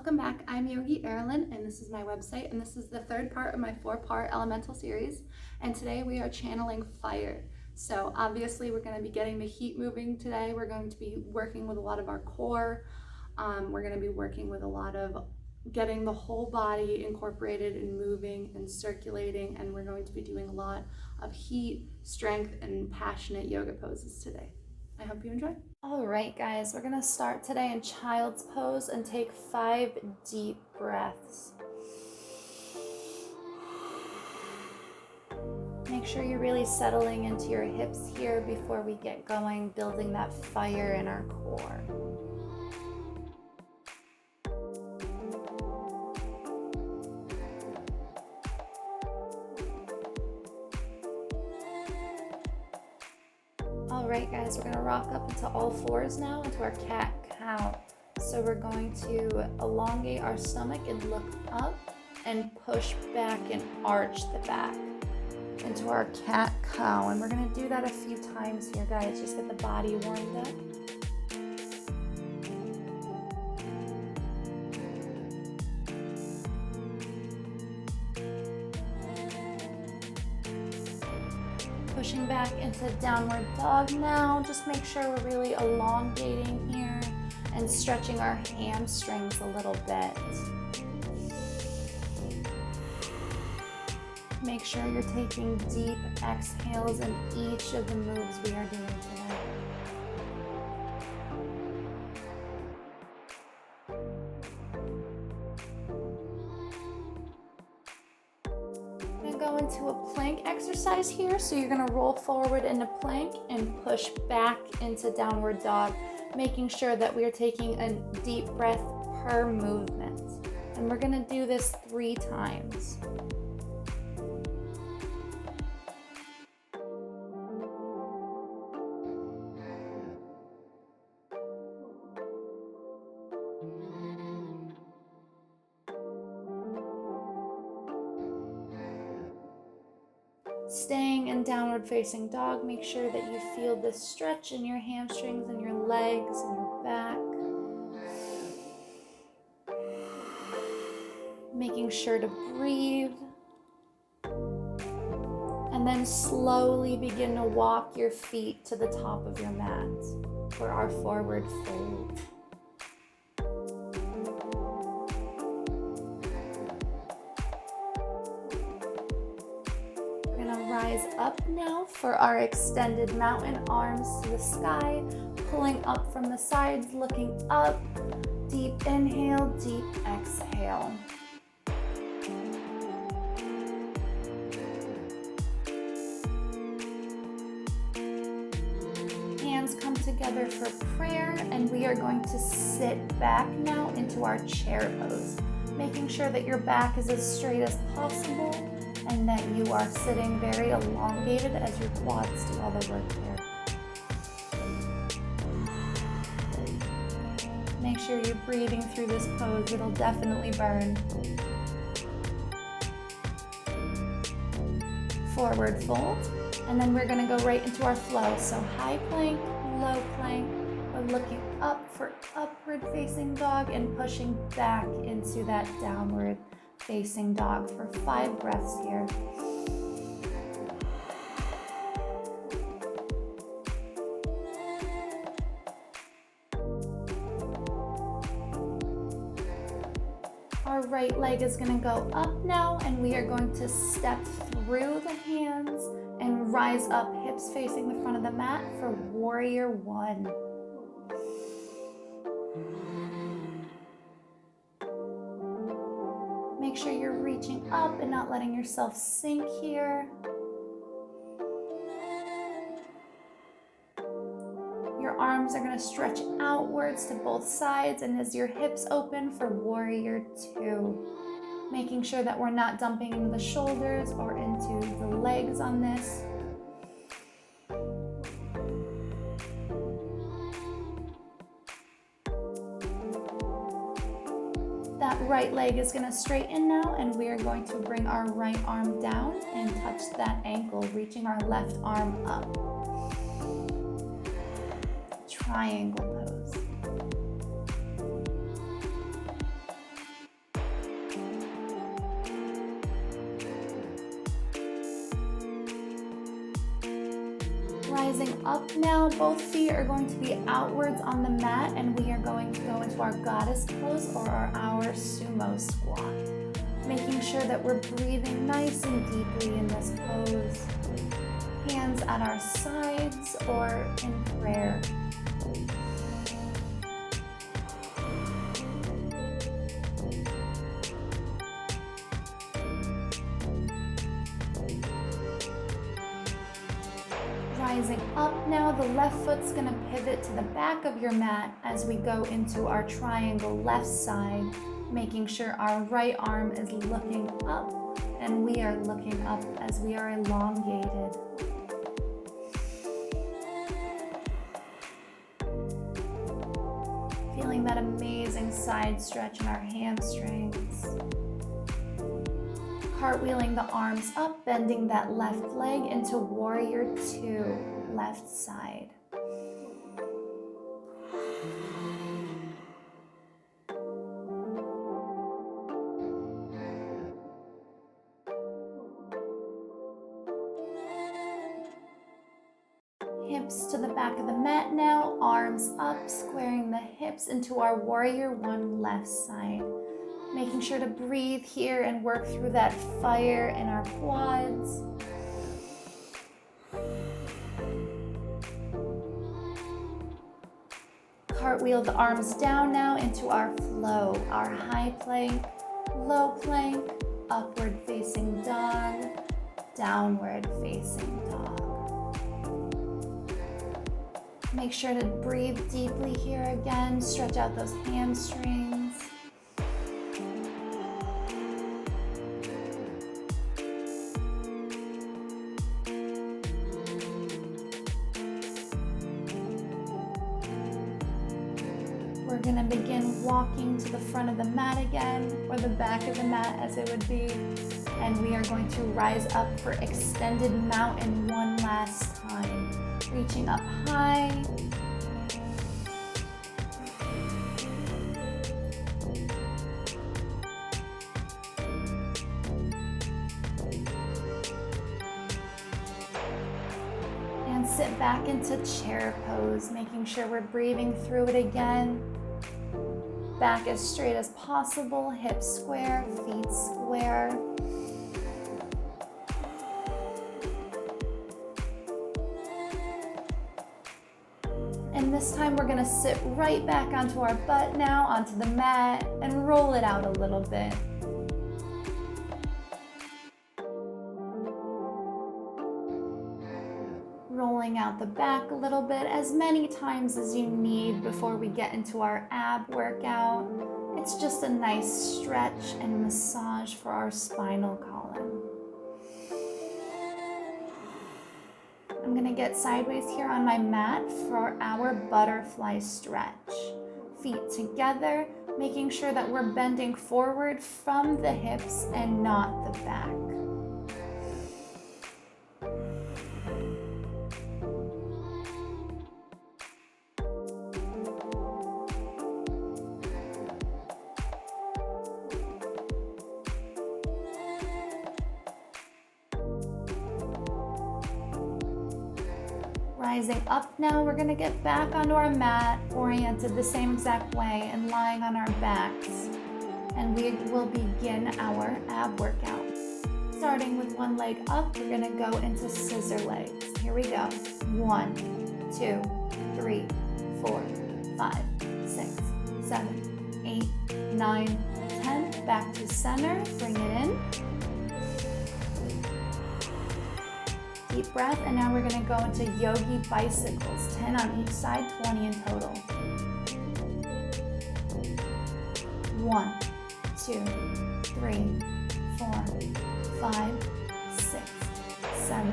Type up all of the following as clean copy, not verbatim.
Welcome back. I'm Yogi Erilyn, and this is my website, and this is the third part of my 4-part elemental series. And today we are channeling fire. So obviously we're going to be getting the heat moving today. We're going to be working with a lot of our core. We're going to be working with a lot of getting the whole body incorporated and moving and circulating, and we're going to be doing a lot of heat, strength, and passionate yoga poses today. I hope you enjoy. All right, guys, we're gonna start today in child's pose and take 5 deep breaths. Make sure you're really settling into your hips here before we get going, building that fire in our core. All right, guys, we're gonna rock up into all fours now, into our cat-cow. So we're going to elongate our stomach and look up and push back and arch the back into our cat-cow. And we're gonna do that a few times here, guys. Just get the body warmed up. Pushing back into downward dog now. Just make sure we're really elongating here and stretching our hamstrings a little bit. Make sure you're taking deep exhales in each of the moves we are doing today. Go into a plank exercise here. So you're going to roll forward into plank and push back into downward dog, making sure that we are taking a deep breath per movement. And we're going to do this 3 times. Staying in downward facing dog, make sure that you feel this stretch in your hamstrings and your legs and your back. Making sure to breathe. And then slowly begin to walk your feet to the top of your mat for our forward fold. Rise up now for our extended mountain arms to the sky, pulling up from the sides, looking up. Deep inhale, deep exhale. Hands come together for prayer, and we are going to sit back now into our chair pose, making sure that your back is as straight as possible and that you are sitting very elongated as your quads do all the work here. Make sure you're breathing through this pose. It'll definitely burn. Forward fold, and then we're gonna go right into our flow. So high plank, low plank. We're looking up for upward facing dog and pushing back into that downward facing dog for 5 breaths here. Our right leg is going to go up now, and we are going to step through the hands and rise up, hips facing the front of the mat for warrior 1. Make sure you're reaching up and not letting yourself sink here. Your arms are going to stretch outwards to both sides, and as your hips open for warrior 2, making sure that we're not dumping into the shoulders or into the legs on this. That right leg is going to straighten now, and we are going to bring our right arm down and touch that ankle, reaching our left arm up. Triangle pose. Rising up now, both feet are going to be outwards on the mat, and we are going to go into our goddess pose or our sumo squat. Making sure that we're breathing nice and deeply in this pose. Hands at our sides or in prayer. Rising up now, the left foot's going to pivot to the back of your mat as we go into our triangle left side, making sure our right arm is looking up and we are looking up as we are elongated. Feeling that amazing side stretch in our hamstrings. Cartwheeling the arms up, bending that left leg into warrior two, left side. Hips to the back of the mat now, arms up, squaring the hips into our warrior one, left side. Making sure to breathe here and work through that fire in our quads. Cartwheel the arms down now into our flow, our high plank, low plank, upward facing dog, downward facing dog. Make sure to breathe deeply here again, stretch out those hamstrings. We're going to begin walking to the front of the mat again, or the back of the mat as it would be, and we are going to rise up for extended mountain one last time. Reaching up high. And sit back into chair pose, making sure we're breathing through it again. Back as straight as possible, hips square, feet square. And this time we're gonna sit right back onto our butt now, onto the mat, and roll it out a little bit. Rolling out the back a little bit, as many times as you need before we get into our ab workout. It's just a nice stretch and massage for our spinal column. I'm gonna get sideways here on my mat for our butterfly stretch. Feet together, making sure that we're bending forward from the hips and not the back. Rising up now, we're gonna get back onto our mat, oriented the same exact way and lying on our backs. And we will begin our ab workout. Starting with one leg up, we're gonna go into scissor legs. Here we go. 1, 2, 3, 4, 5, 6, 7, 8, 9, 10. Back to center, bring it in. Deep breath, and now we're gonna go into yogi bicycles, 10 on each side, 20 in total. 1, 2, 3, 4, 5, 6, 7,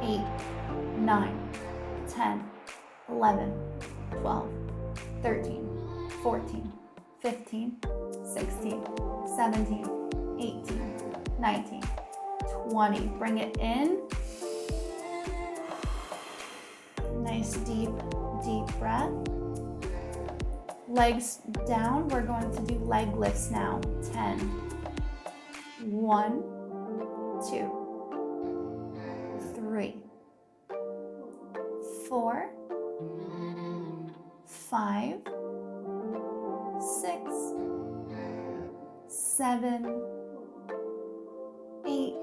8, 9, 10, 11, 12, 13, 14, 15, 16, 17, 18, 19, 20. Bring it in. Nice deep breath. Legs down. We're going to do leg lifts now. 10. 1, 2, 3, 4, 5, 6, 7, 8,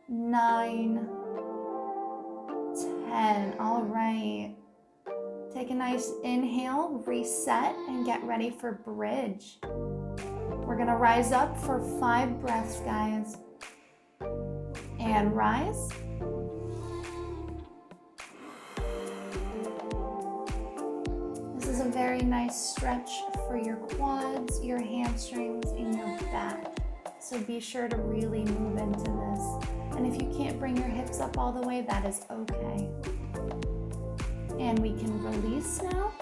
9, 10. All right. Take a nice inhale, reset, and get ready for bridge. We're gonna rise up for 5 breaths, guys. And rise. This is a very nice stretch for your quads, your hamstrings, and your back. So be sure to really move into this. And if you can't bring your hips up all the way, that is okay. And we can release now.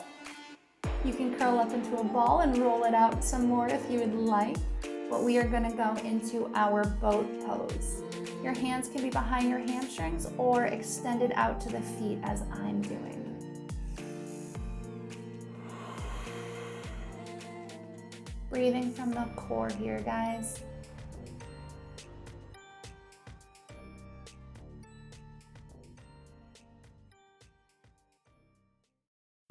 You can curl up into a ball and roll it out some more if you would like. But we are gonna go into our boat pose. Your hands can be behind your hamstrings or extended out to the feet as I'm doing. Breathing from the core here, guys.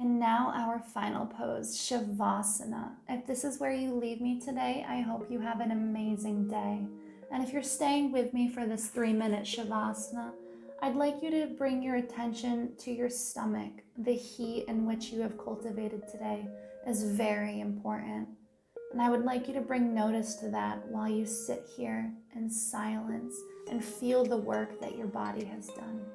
And now our final pose, Savasana. If this is where you leave me today, I hope you have an amazing day. And if you're staying with me for this 3-minute Savasana, I'd like you to bring your attention to your stomach. The heat in which you have cultivated today is very important. And I would like you to bring notice to that while you sit here in silence and feel the work that your body has done.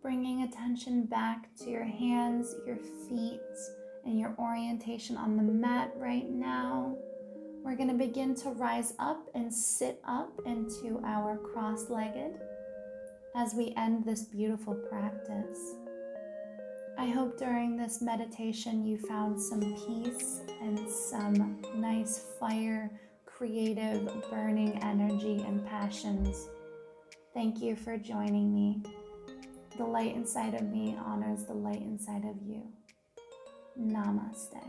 Bringing attention back to your hands, your feet, and your orientation on the mat right now. We're going to begin to rise up and sit up into our cross-legged as we end this beautiful practice. I hope during this meditation you found some peace and some nice fire, creative, burning energy and passions. Thank you for joining me. The light inside of me honors the light inside of you. Namaste.